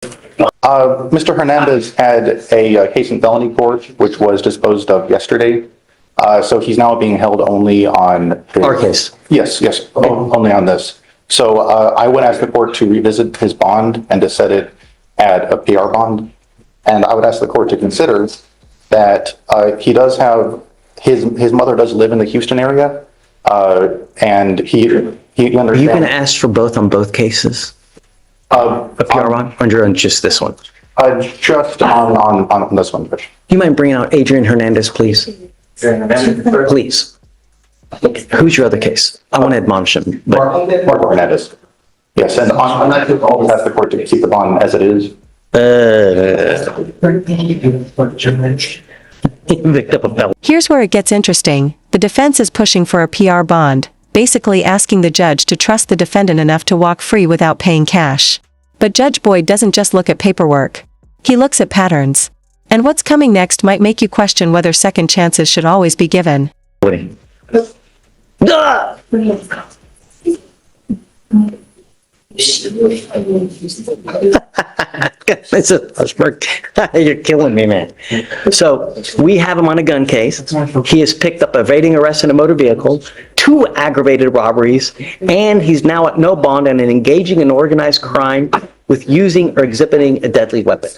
Mr. Hernandez had a case in felony court, which was disposed of yesterday. So he's now being held only on Our case. Yes, only on this. So I would ask the court to revisit his bond and to set it at a PR bond. And I would ask the court to consider that he does have, his mother does live in the Houston area, and he understands. Are you going to ask for both on both cases? A PR bond, or on just this one? Just on this one, Judge. Do you mind bringing out Adrian Hernandez, please? Please. Who's your other case? I want to admonish him. Marco Hernandez. Yes, and on that, I'll always ask the court to keep the bond as it is. Here's where it gets interesting. The defense is pushing for a PR bond, basically asking the judge to trust the defendant enough to walk free without paying cash. But Judge Boyd doesn't just look at paperwork. He looks at patterns. And what's coming next might make you question whether second chances should always be given. You're killing me, man. So we have him on a gun case. He has picked up evading arrest in a motor vehicle, 2 aggravated robberies, and he's now at no bond and engaging in organized crime with using or exhibiting a deadly weapon.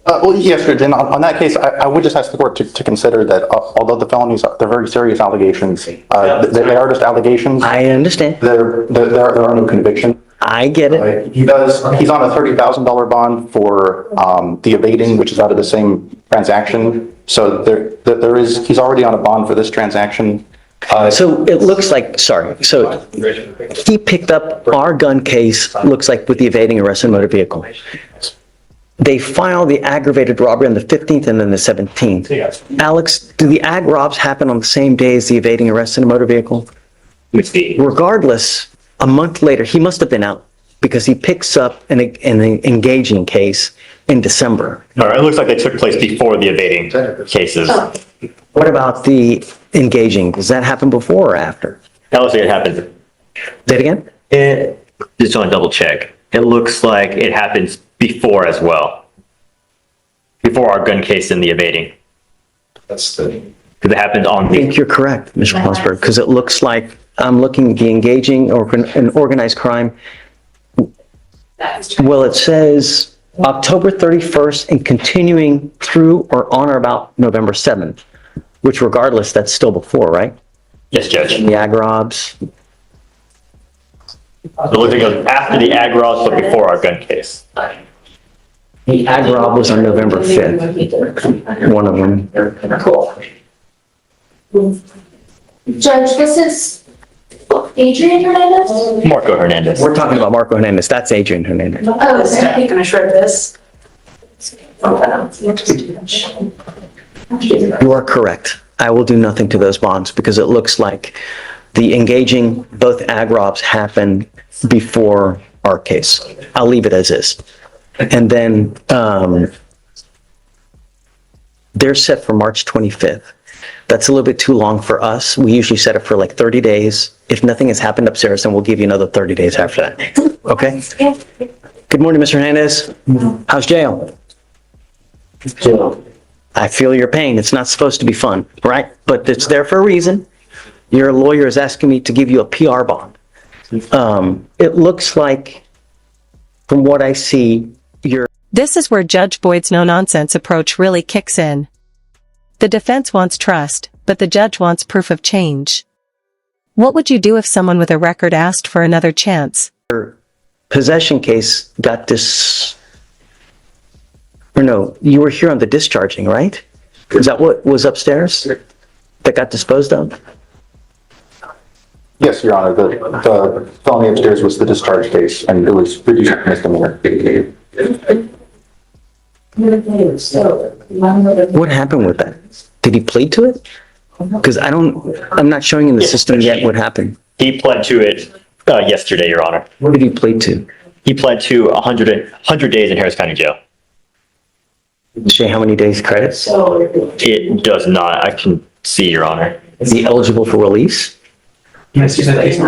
Well, yes, Judge, and on that case, I would just ask the court to consider that although the felonies, they're very serious allegations, they are just allegations. I understand. There are no convictions. I get it. He's on a $30,000 bond for the evading, which is out of the same transaction. So he's already on a bond for this transaction. So it looks like, sorry, so he picked up our gun case, looks like with the evading arrest in a motor vehicle. They filed the aggravated robbery on the 15th and then the 17th. Yes. Alex, do the ag robs happen on the same day as the evading arrest in a motor vehicle? Regardless, a month later, he must have been out because he picks up an engaging case in December. All right, it looks like they took place before the evading cases. What about the engaging? Does that happen before or after? That looks like it happened. Say it again? Just want to double check. It looks like it happens before as well. Before our gun case in the evading. Because it happened on I think you're correct, Mr. Ponsberg, because it looks like I'm looking at the engaging or an organized crime. Well, it says October 31st and continuing through or on or about November 7th, which regardless, that's still before, right? Yes, Judge. The ag robs. So it looks like it goes after the ag robs, but before our gun case. The ag rob was on November 5th, one of them. Cool. Judge, this is Adrian Hernandez? Marco Hernandez. We're talking about Marco Hernandez. That's Adrian Hernandez. Oh, okay. I'm gonna shred this. You are correct. I will do nothing to those bonds because it looks like the engaging, both ag robs happen before our case. I'll leave it as is. And then they're set for March 25th. That's a little bit too long for us. We usually set it for like 30 days. If nothing has happened upstairs, then we'll give you another 30 days after that. Okay? Good morning, Mr. Hernandez. How's jail? I feel your pain. It's not supposed to be fun, right? But it's there for a reason. Your lawyer is asking me to give you a PR bond. It looks like, from what I see, This is where Judge Boyd's no-nonsense approach really kicks in. The defense wants trust, but the judge wants proof of change. What would you do if someone with a record asked for another chance? Your possession case got or no, you were here on the discharging, right? Is that what was upstairs that got disposed of? Yes, Your Honor, the felony upstairs was the discharge case, and it was reduced to misdemeanor. What happened with that? Did he plead to it? Because I'm not showing in the system yet what happened. He pled to it yesterday, Your Honor. What did he plead to? He pled to 100 days in Harris County Jail. Say how many days credit? It does not. I can see, Your Honor. Is he eligible for release? Can I see that case?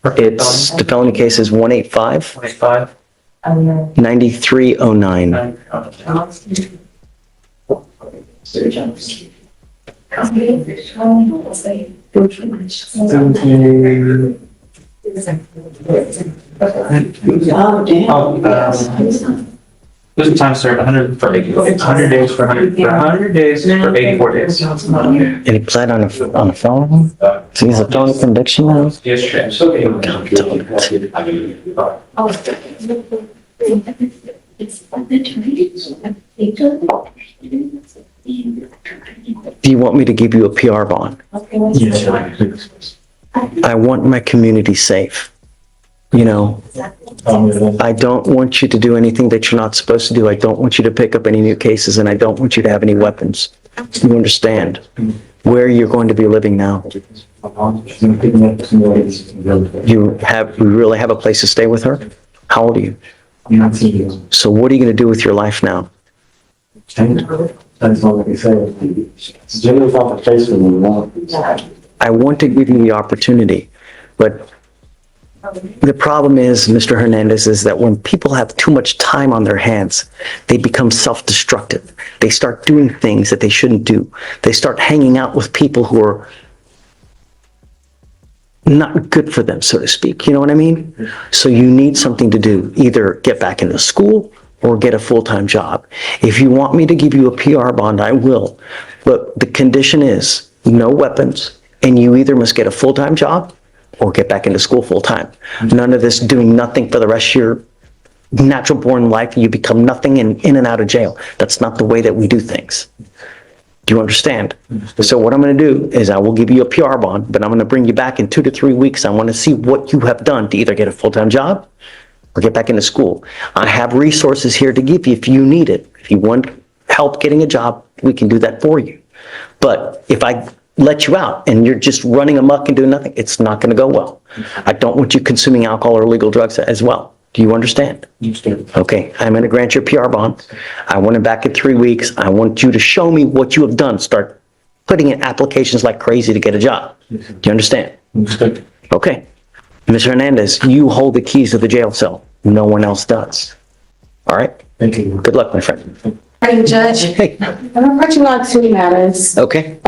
It's, the felony case is 185. 9309. This is time served 100 for 100 days for 100 days for 84 days. And he pled on a phone? So he's a felony conviction now? Yes, Do you want me to give you a PR bond? I want my community safe. You know, I don't want you to do anything that you're not supposed to do. I don't want you to pick up any new cases, and I don't want you to have any weapons. You understand where you're going to be living now? You really have a place to stay with her? How old are you? So what are you going to do with your life now? I want to give you the opportunity, but the problem is, Mr. Hernandez, is that when people have too much time on their hands, they become self-destructive. They start doing things that they shouldn't do. They start hanging out with people who are not good for them, so to speak. You know what I mean? So you need something to do. Either get back into school or get a full-time job. If you want me to give you a PR bond, I will. But the condition is no weapons, and you either must get a full-time job or get back into school full-time. None of this doing nothing for the rest of your natural born life and you become nothing and in and out of jail. That's not the way that we do things. Do you understand? So what I'm going to do is I will give you a PR bond, but I'm going to bring you back in 2 to 3 weeks. I want to see what you have done to either get a full-time job or get back into school. I have resources here to give you if you need it. If you want help getting a job, we can do that for you. But if I let you out and you're just running amok and doing nothing, it's not going to go well. I don't want you consuming alcohol or illegal drugs as well. Do you understand? Okay, I'm going to grant you a PR bond. I want it back in 3 weeks. I want you to show me what you have done. Start putting in applications like crazy to get a job. Do you understand? Okay. Mr. Hernandez, you hold the keys to the jail cell. No one else does. All right? Thank you. Good luck, my friend. Morning, Judge. Hey, I'm approaching on 2 matters. okay.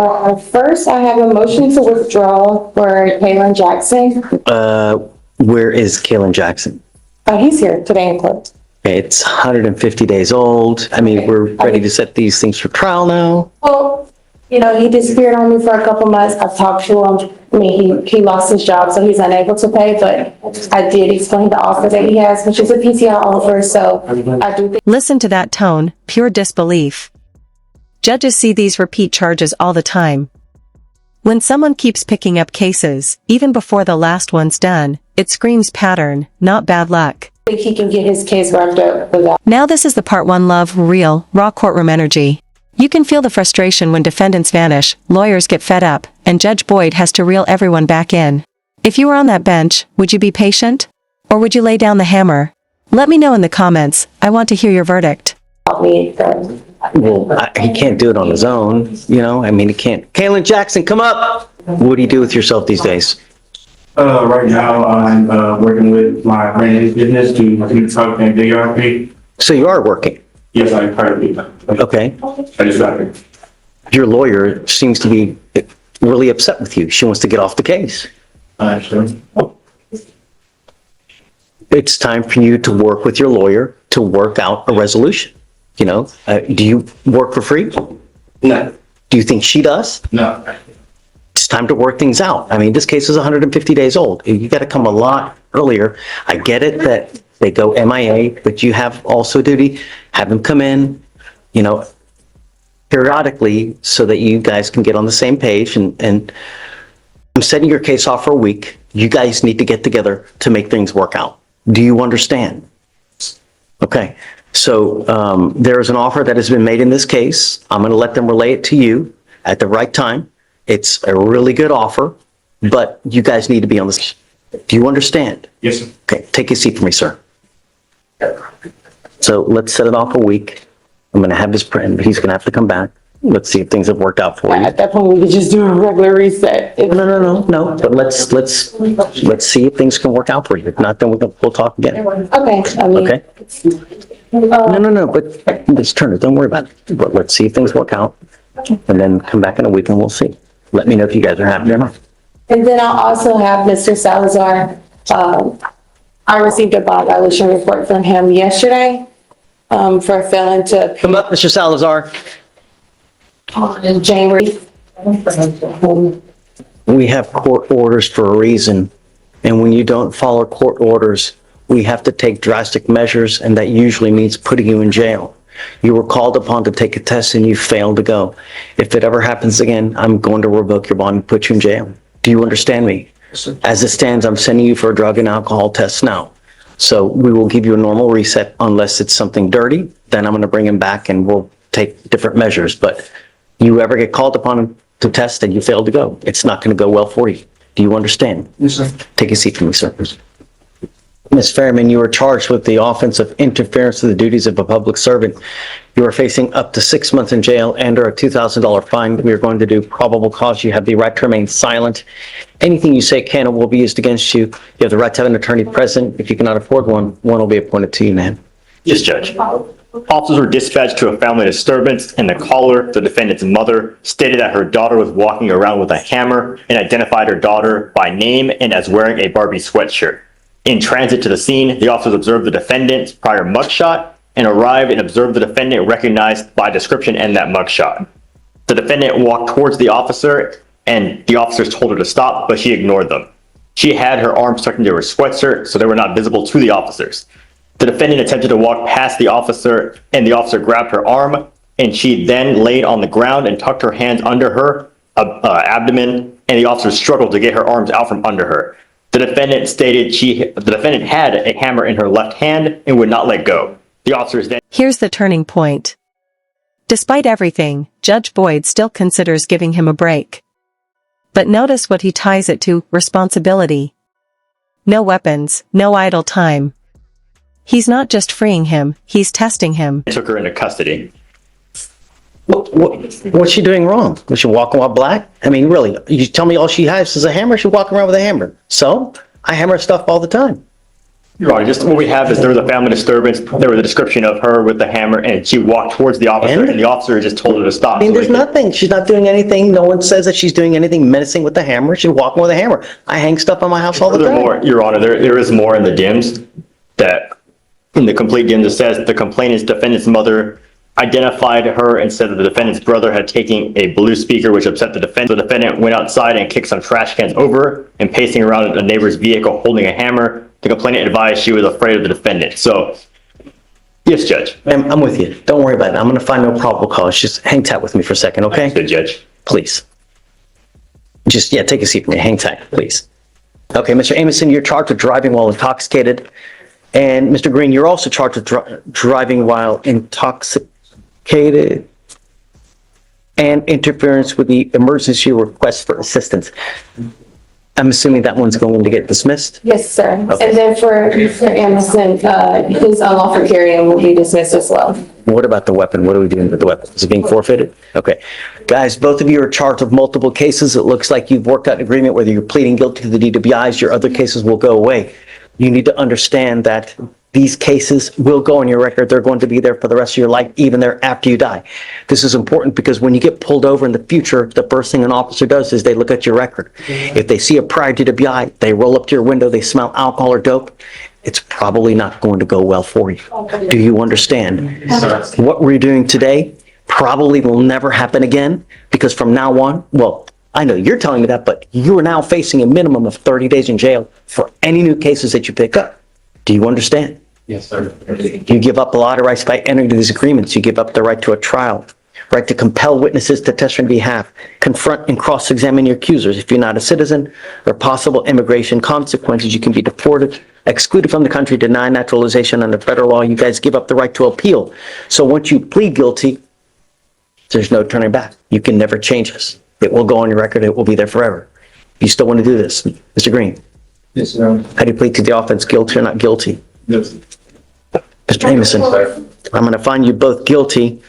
First, I have a motion to withdraw for Kaylin Jackson. Where is Kaylin Jackson? He's here today in court. It's 150 days old. I mean, we're ready to set these things for trial now. Well, you know, he disappeared on me for a couple months. I've talked to him. I mean, he lost his job, so he's unable to pay, but I did explain the offer that he has, which is a PTI offer, so I do think. Listen to that tone, pure disbelief. Judges see these repeat charges all the time. When someone keeps picking up cases, even before the last one's done, it screams pattern, not bad luck. I think he can get his case wrapped up without. Now this is the part one love, real, raw courtroom energy. You can feel the frustration when defendants vanish, lawyers get fed up, and Judge Boyd has to reel everyone back in. If you were on that bench, would you be patient? Or would you lay down the hammer? Let me know in the comments. I want to hear your verdict. Me. Well, he can't do it on his own, you know? I mean, he can't. Kaylin Jackson, come up! What do you do with yourself these days? Right now, I'm working with my branding business to do truck and videography. So you are working? Yes, I'm currently. Okay. I just got here. Your lawyer seems to be really upset with you. She wants to get off the case. Sure. It's time for you to work with your lawyer to work out a resolution. You know, do you work for free? No, Do you think she does? no. It's time to work things out. I mean, this case is 150 days old. You got to come a lot earlier. I get it that they go MIA, but you have also duty, have them come in, you know, periodically so that you guys can get on the same page. And I'm setting your case off for a week. You guys need to get together to make things work out. Do you understand? Okay. So there is an offer that has been made in this case. I'm going to let them relay it to you at the right time. It's a really good offer, but you guys need to be on this. Do you understand? Yes, sir. Okay, take a seat for me, sir. So let's set it off a week. I'm going to have his friend, but he's going to have to come back. let's see if things have worked out for you. At that point, we could just do a regular reset. No, but let's see if things can work out for you. If not, then we'll talk again. Okay, I mean. Okay? No, but just turn it, don't worry about it. But let's see if things work out, and then come back in a week and we'll see. Let me know if you guys are happy or not. And then I'll also have Mr. Salazar, I received a bond violation report from him yesterday, for failing to Come up, Mr. Salazar. in January. We have court orders for a reason, and when you don't follow court orders, we have to take drastic measures, and that usually means putting you in jail. You were called upon to take a test and you failed to go. If it ever happens again, I'm going to revoke your bond and put you in jail. Do you understand me? As it stands, I'm sending you for a drug and alcohol test now. So we will give you a normal reset unless it's something dirty, then I'm going to bring him back and we'll take different measures. But you ever get called upon to test and you fail to go, it's not going to go well for you. Do you understand? Yes, sir. Take a seat for me, sir. Ms. Fairman, you are charged with the offense of interference with the duties of a public servant. You are facing up to 6 months in jail and or a $2,000 fine. We are going to do probable cause. You have the right to remain silent. Anything you say can or will be used against you. You have the right to have an attorney present. If you cannot afford one, one will be appointed to you, ma'am. Yes, Judge. Officers were dispatched to a family disturbance, and the caller, the defendant's mother, stated that her daughter was walking around with a hammer and identified her daughter by name and as wearing a Barbie sweatshirt. In transit to the scene, the officers observed the defendant's prior mugshot and arrived and observed the defendant recognized by description and that mugshot. The defendant walked towards the officer and the officers told her to stop, but she ignored them. She had her arms tucked into her sweatshirt, so they were not visible to the officers. The defendant attempted to walk past the officer and the officer grabbed her arm and she then laid on the ground and tucked her hands under her abdomen, and the officer struggled to get her arms out from under her. The defendant stated the defendant had a hammer in her left hand and would not let go. The officers then... Here's the turning point. Despite everything, Judge Boyd still considers giving him a break. But notice what he ties it to: responsibility. No weapons, no idle time. He's not just freeing him, he's testing him. took her into custody. What's she doing wrong? Was she walking while black? I mean, really, you tell me all she has is a hammer? She's walking around with a hammer. So, I hammer stuff all the time. Your Honor, just what we have is there was a family disturbance. There was a description of her with the hammer and she walked towards the officer and the officer just told her to stop. I mean, there's nothing. She's not doing anything. No one says that she's doing anything menacing with the hammer. She's walking with a hammer. I hang stuff on my house all the time. Furthermore, Your Honor, there is more in the DIMS that, in the complete DIMS, it says the complainant's defendant's mother identified her and said that the defendant's brother had taken a blue speaker which upset the defendant. The defendant went outside and kicked some trash cans over her and pacing around a neighbor's vehicle holding a hammer. The complainant advised she was afraid of the defendant. So, yes, Judge. Ma'am, I'm with you. Don't worry about it. I'm going to find no probable cause. Just hang tight with me for a second, okay? Good, Judge. Please. Just, yeah, take a seat for me. Hang tight, please. Okay, Mr. Amison, you're charged with driving while intoxicated. And Mr. Green, you're also charged with driving while intoxicated and interference with the emergency request for assistance. I'm assuming that one's going to get dismissed? Yes, sir. Okay. And then for Mr. Anderson, his unlawful carrying will be dismissed as well. What about the weapon? What are we doing with the weapon? Is it being forfeited? Okay. Guys, both of you are charged with multiple cases. It looks like you've worked out an agreement whether you're pleading guilty to the DWIs, your other cases will go away. You need to understand that these cases will go on your record. They're going to be there for the rest of your life, even there after you die. This is important because when you get pulled over in the future, the first thing an officer does is they look at your record. If they see a prior DWI, they roll up to your window, they smell alcohol or dope, it's probably not going to go well for you. Do you understand? What we're doing today probably will never happen again because from now on, well, I know you're telling me that, but you are now facing a minimum of 30 days in jail for any new cases that you pick up. Do you understand? Yes, sir. You give up a lot of rights by entering into these agreements. You give up the right to a trial, right to compel witnesses to testify on behalf, confront and cross-examine your accusers. If you're not a citizen, there are possible immigration consequences. You can be deported, excluded from the country, denied naturalization under federal law. You guys give up the right to appeal. So once you plead guilty, there's no turning back. You can never change this. It will go on your record. It will be there forever. You still want to do this, Mr. Green? Yes, sir. How do you plead to the offense, guilty or not guilty? Yes. Mr. Amison, I'm going to find you both guilty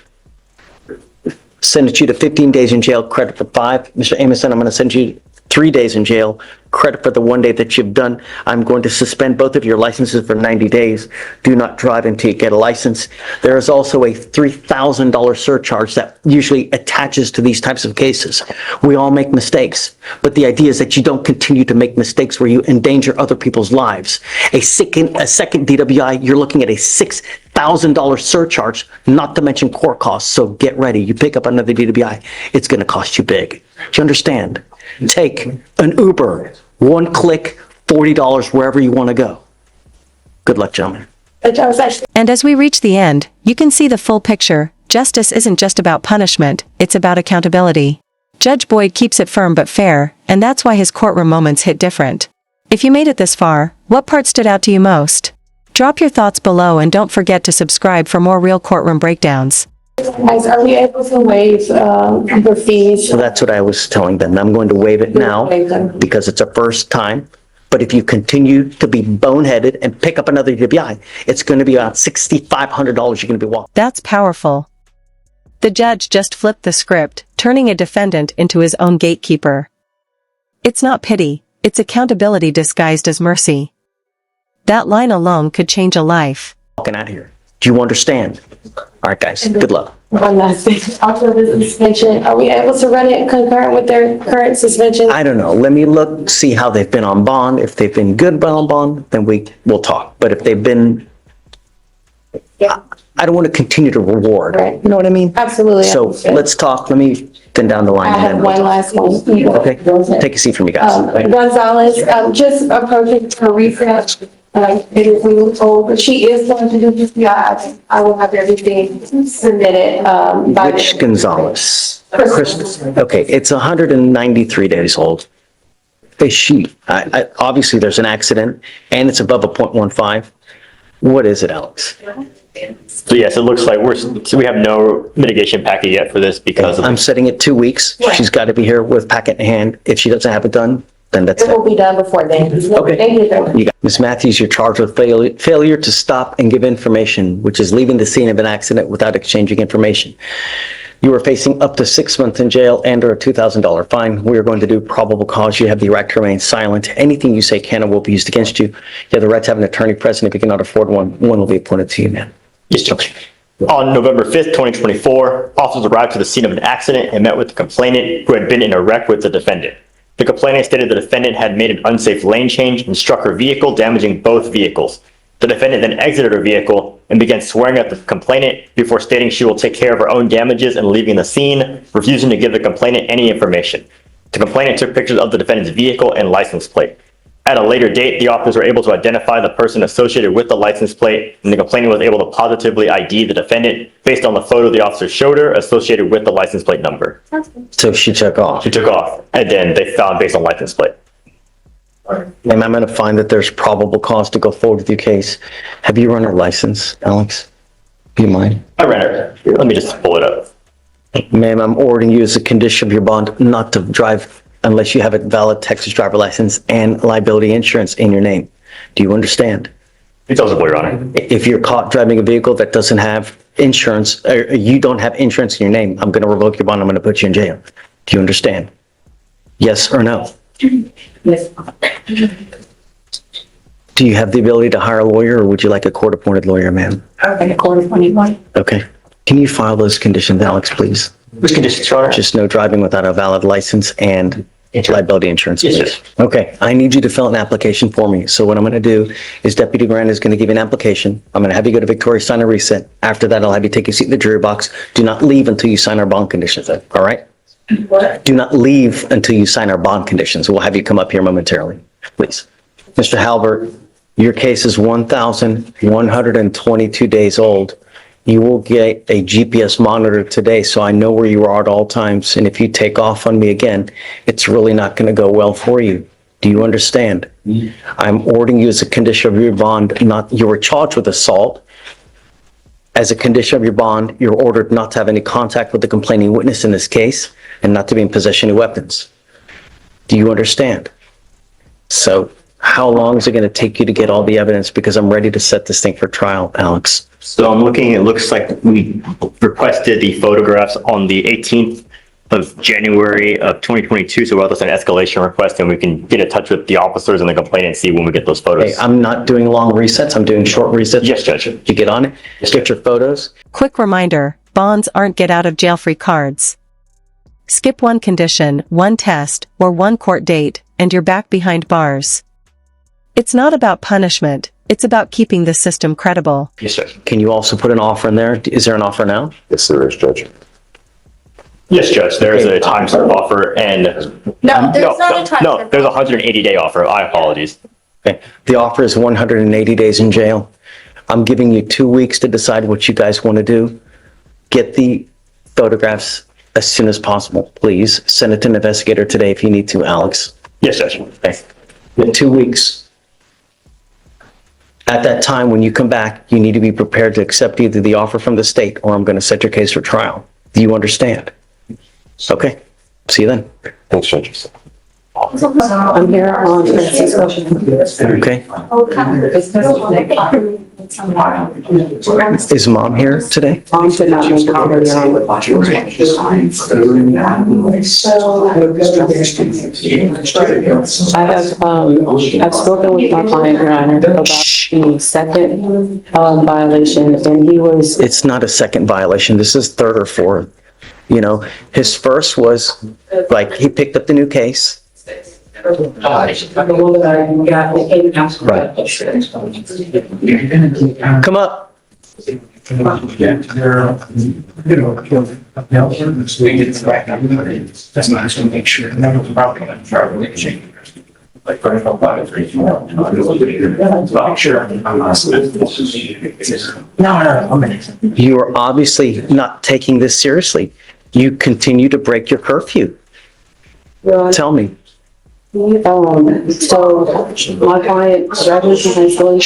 send you to 15 days in jail, credit for 5. Mr. Amison, I'm going to send you 3 days in jail, credit for the 1 day that you've done. I'm going to suspend both of your licenses for 90 days. Do not drive until you get a license. There is also a $3,000 surcharge that usually attaches to these types of cases. We all make mistakes, but the idea is that you don't continue to make mistakes where you endanger other people's lives. A second DWI, you're looking at a $6,000 surcharge, not to mention court costs. So get ready. You pick up another DWI, it's going to cost you big. Do you understand? Take an Uber, 1 click, $40 wherever you want to go. Good luck, gentlemen. Which I was actually And as we reach the end, you can see the full picture. Justice isn't just about punishment, it's about accountability. Judge Boyd keeps it firm but fair, and that's why his courtroom moments hit different. If you made it this far, what part stood out to you most? Drop your thoughts below and don't forget to subscribe for more real courtroom breakdowns. asked, are we able to waive, the fees? So that's what I was telling them. I'm going to waive it now because it's a first time. But if you continue to be boneheaded and pick up another DWI, it's going to be about $6,500 you're going to be walking. That's powerful. The judge just flipped the script, turning a defendant into his own gatekeeper. It's not pity, it's accountability disguised as mercy. That line alone could change a life. Walking out of here. Do you understand? All right, guys, good luck. One last thing, after the suspension, are we able to run it concurrent with their current suspension? I don't know. Let me look, see how they've been on bond. If they've been good on bond, then we'll talk. But if they've been, I don't want to continue to reward. Right. You know what I mean? Absolutely. So understood. let's talk. Let me then down the line. I and have then one last one. Okay, take a seat from you guys. Gonzalez, just approaching her research, it is a little old, but she is going to do this. Yeah, I will have everything submitted, by. Which Gonzalez? Chris. Okay, it's 193 days old. Obviously there's an accident and it's above a .15. What is it, Alex? So yes, it looks like we have no mitigation packet yet for this because of I'm setting it 2 weeks. She's got to be here with packet in hand. If she doesn't have it done, then that's It will it. be done before then. Okay. Thank you very much. You got, Ms. Matthews, you're charged with failure to stop and give information, which is leaving the scene of an accident without exchanging information. You are facing up to 6 months in jail and or a $2,000 fine. We are going to do probable cause. You have the right to remain silent. Anything you say can or will be used against you. You have the right to have an attorney present. If you cannot afford one will be appointed to you, man. Yes, Judge. On November 5th, 2024, officers arrived to the scene of an accident and met with the complainant who had been in a wreck with the defendant. The complainant stated the defendant had made an unsafe lane change and struck her vehicle, damaging both vehicles. The defendant then exited her vehicle and began swearing at the complainant before stating she will take care of her own damages and leaving the scene, refusing to give the complainant any information. The complainant took pictures of the defendant's vehicle and license plate. At a later date, the officers were able to identify the person associated with the license plate, and the complainant was able to positively ID the defendant based on the photo the officer showed her associated with the license plate number. So she took off. She took off, and then they found based on license plate. Ma'am, I'm going to find that there's probable cause to go forward with your case. Have you run her license, Alex? Do you mind? I ran it. Let me just pull it up. Ma'am, I'm ordering you as a condition of your bond not to drive unless you have a valid Texas driver license and liability insurance in your name. Do you understand? It doesn't, Your Honor. If you're caught driving a vehicle that doesn't have insurance, or you don't have insurance in your name, I'm going to revoke your bond. I'm going to put you in jail. Do you understand? Yes or no? Yes. Do you have the ability to hire a lawyer, or would you like a court-appointed lawyer, ma'am? Okay, quarter 21. Okay. Can you file those conditions, Alex, please? Which conditions, Your Honor? Just no driving without a valid license and liability insurance, Yes, please. sir. Okay, I need you to fill an application for me. So what I'm going to do is Deputy Grant is going to give you an application. I'm going to have you go to Victoria, sign a reset. After that, I'll have you take a seat in the jury box. Do not leave until you sign our bond conditions, all right? What? Do not leave until you sign our bond conditions. We'll have you come up here momentarily, please. Mr. Halbert, your case is 1,122 days old. You will get a GPS monitor today, so I know where you are at all times. And if you take off on me again, it's really not going to go well for you. Do you understand? I'm ordering you as a condition of your bond, you were charged with assault. As a condition of your bond, you're ordered not to have any contact with the complaining witness in this case and not to be in possession of weapons. Do you understand? So how long is it going to take you to get all the evidence? Because I'm ready to set this thing for trial, Alex. So I'm looking, it looks like we requested the photographs on the 18th of January of 2022. So we'll have an escalation request and we can get in touch with the officers and the complainant and see when we get those Hey, photos. I'm not doing long resets, I'm doing short resets. Yes, Judge. You get on it, get your photos. Quick reminder, bonds aren't get out of jail free cards. Skip one condition, one test, or one court date, and you're back behind bars. It's not about punishment, it's about keeping the system credible. Yes, Judge. Can you also put an offer in there? Is there an offer now? Yes, there is, Judge. Yes, Judge, there is a time served offer and. No, there's not a time. No, there's a 180-day offer. I apologize. Okay. The offer is 180 days in jail. I'm giving you 2 weeks to decide what you guys want to do. Get the photographs as soon as possible, please. Send it to an investigator today if you need to, Alex. Yes, Judge. Okay. In 2 weeks. At that time, when you come back, you need to be prepared to accept either the offer from the state or I'm going to set your case for trial. Do you understand? Okay. See you then. Thanks, Judge. I'm here on Francisco. Okay. Is mom here today? Mom could not make it earlier I have, I've spoken with my client, Your Honor, about the second, violation, and he was, It's not a second violation. This is third or fourth. You know, his first was like he picked up the new case. Come up. That's not to make sure. Never probably. Like, for sure. No, You are obviously not taking this seriously. You continue to break your curfew. Tell me. so my client graduated from high school.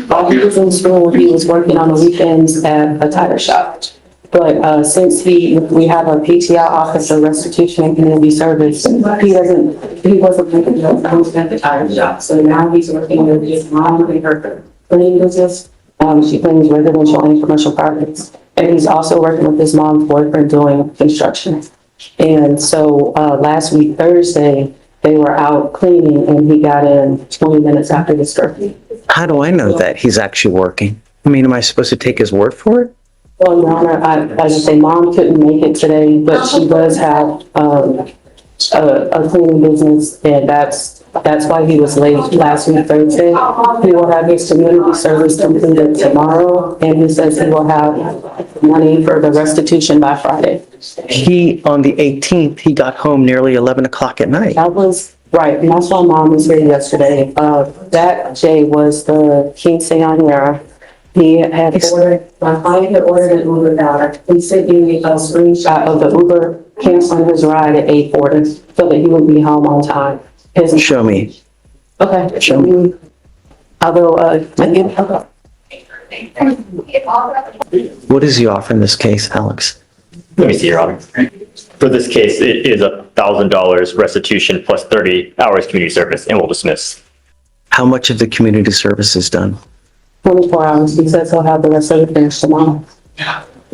While he was in school, he was working on the weekends at a tire shop. But since we have a PTI officer, restitution and community service, he wasn't making those at the tire shop. So now he's working with his mom and her cleaning business. She cleans residential and commercial properties. And he's also working with his mom's boyfriend doing construction. And so last week, Thursday, they were out cleaning and he got in 20 minutes after the curfew. How do I know that he's actually working? I mean, am I supposed to take his word for it? Well, Your Honor, I say mom couldn't make it today, but she does have a cleaning business, and that's why he was late last week, Thursday. He will have his community service completed tomorrow, and he says he will have money for the restitution by Friday. On the 18th, he got home nearly 11 o'clock at night. That was right, and that's why mom was here yesterday. That day was the King Señora. He had ordered, my client had ordered an Uber driver. He sent me a screenshot of the Uber canceling his ride at 8:40 so that he would be home on time. Show me. Okay. Show me. I'll go, What is the offer in this case, Alex? Let me see, Your Honor. For this case, it is $1,000 restitution plus 30 hours community service, and we'll dismiss. How much of the community service is done? 24 hours. He says he'll have the rest of it finished tomorrow.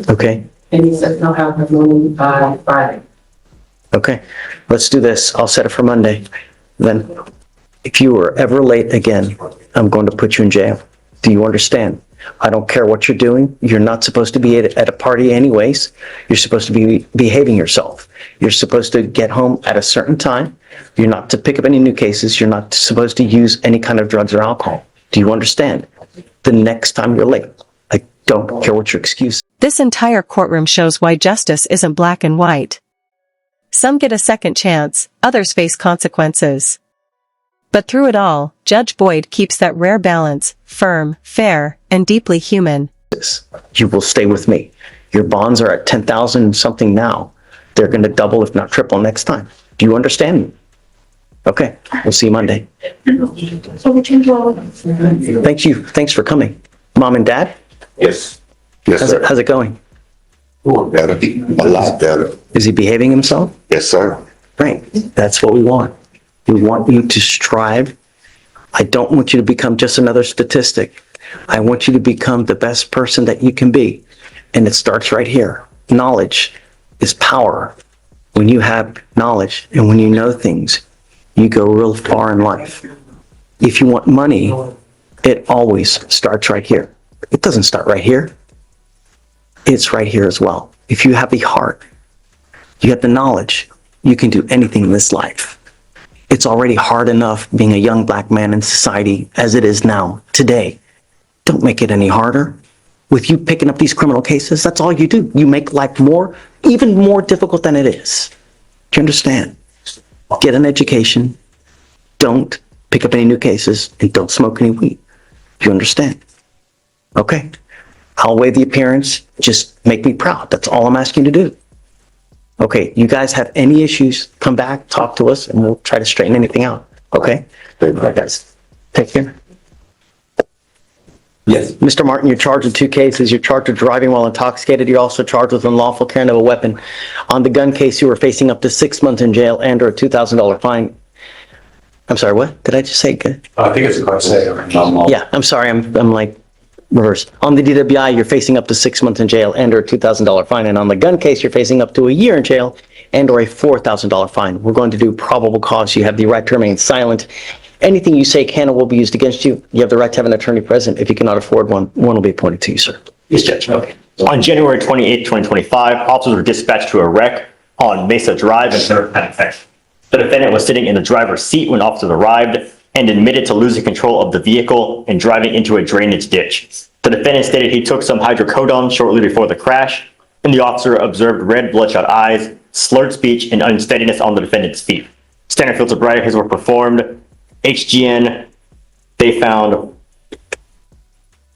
Okay. And he says he'll have the money by Friday. Okay. Let's do this. I'll set it for Monday. Then, if you were ever late again, I'm going to put you in jail. Do you understand? I don't care what you're doing. You're not supposed to be at a party anyways. You're supposed to be behaving yourself. You're supposed to get home at a certain time. You're not to pick up any new cases. You're not supposed to use any kind of drugs or alcohol. Do you understand? The next time you're late, I don't care what your excuse is. This entire courtroom shows why justice isn't black and white. Some get a second chance, others face consequences. But through it all, Judge Boyd keeps that rare balance, firm, fair, and deeply human. You will stay with me. Your bonds are at 10,000 something now. They're going to double, if not triple, next time. Do you understand me? Okay, we'll see you Monday. Thank you. Thanks for coming. Mom and Dad, Yes. Yes, sir. how's it going? Better, a lot better. Is he behaving himself? Yes, sir. Great. That's what we want. We want you to strive. I don't want you to become just another statistic. I want you to become the best person that you can be. And it starts right here. Knowledge is power. When you have knowledge and when you know things, you go real far in life. If you want money, it always starts right here. It doesn't start right here. It's right here as well. If you have the heart, you have the knowledge, you can do anything in this life. It's already hard enough being a young black man in society as it is now, today. Don't make it any harder. With you picking up these criminal cases, that's all you do. You make life even more difficult than it is. Do you understand? Get an education. Don't pick up any new cases and don't smoke any weed. Do you understand? Okay. I'll weigh the appearance. Just make me proud. That's all I'm asking you to do. Okay. You guys have any issues, come back, talk to us, and we'll try to straighten anything out. Okay? All right, guys. Take care. Yes. Mr. Martin, you're charged with 2 cases. You're charged with driving while intoxicated. You're also charged with unlawful carrying of a weapon. On the gun case, you were facing up to 6 months in jail and or a $2,000 fine. I'm sorry, what? Did I just say good? I think it's a class A. Yeah, I'm sorry, I'm like reversed. On the DWI, you're facing up to 6 months in jail and or a $2,000 fine. And on the gun case, you're facing up to a year in jail and or a $4,000 fine. We're going to do probable cause. You have the right to remain silent. Anything you say can or will be used against you. You have the right to have an attorney present. If you cannot afford one, one will be appointed to you, sir. Yes, Judge. Okay. On January 28, 2025, officers were dispatched to a wreck on Mesa Drive in Hennepin, Texas. The defendant was sitting in the driver's seat when officers arrived and admitted to losing control of the vehicle and driving into a drainage ditch. The defendant stated he took some hydrocodone shortly before the crash, and the officer observed red bloodshot eyes, slurred speech, and unsteadiness on the defendant's feet. Standard field sobriety were performed. HGN, they found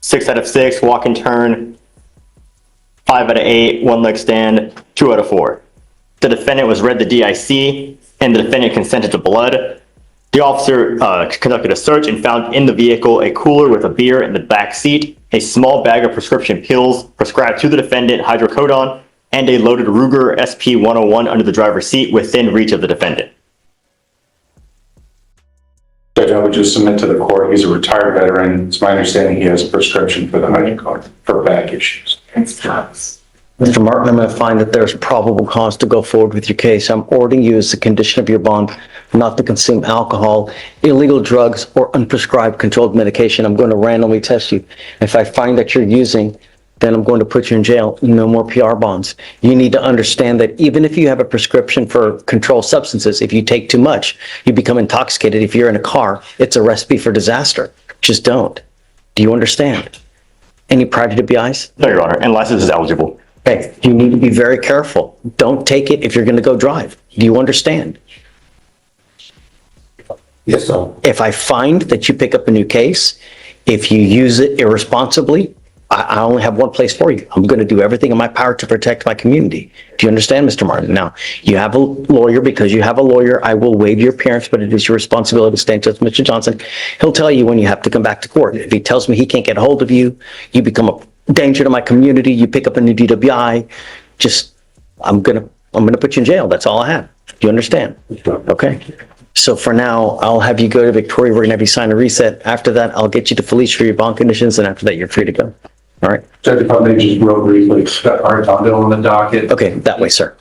6 out of 6, walk and turn, 5 out of 8, one leg stand, 2 out of 4. The defendant was read the DIC, and the defendant consented to blood. The officer conducted a search and found in the vehicle a cooler with a beer in the back seat, a small bag of prescription pills prescribed to the defendant, hydrocodone, and a loaded Ruger SP-101 under the driver's seat within reach of the defendant. Judge, I would just submit to the court, he's a retired veteran. It's my understanding he has a prescription for the hydrocodone for back issues. Mr. Martin, I'm going to find that there's probable cause to go forward with your case. I'm ordering you as a condition of your bond not to consume alcohol, illegal drugs, or unprescribed controlled medication. I'm going to randomly test you. If I find that you're using, then I'm going to put you in jail. No more PR bonds. You need to understand that even if you have a prescription for controlled substances, if you take too much, you become intoxicated. If you're in a car, it's a recipe for disaster. Just don't. Do you understand? Any prior DWIs? No, Your Honor, and license is eligible. Okay, you need to be very careful. Don't take it if you're going to go drive. Do you understand? Yes, sir. If I find that you pick up a new case, if you use it irresponsibly, I only have one place for you. I'm going to do everything in my power to protect my community. Do you understand, Mr. Martin? Now, you have a lawyer. Because you have a lawyer, I will waive your appearance, but it is your responsibility to stand to Mr. Johnson. He'll tell you when you have to come back to court. If he tells me he can't get a hold of you, you become a danger to my community, you pick up a new DWI, I'm going to put you in jail. That's all I have. Do you understand? Okay. So for now, I'll have you go to Victoria. We're going to have you sign a reset. After that, I'll get you to Fleischer for your bond conditions. And after that, you're free to go. All right. Judge, if I may just real briefly, got Artondo on the docket. Okay, that way, sir.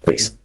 Please.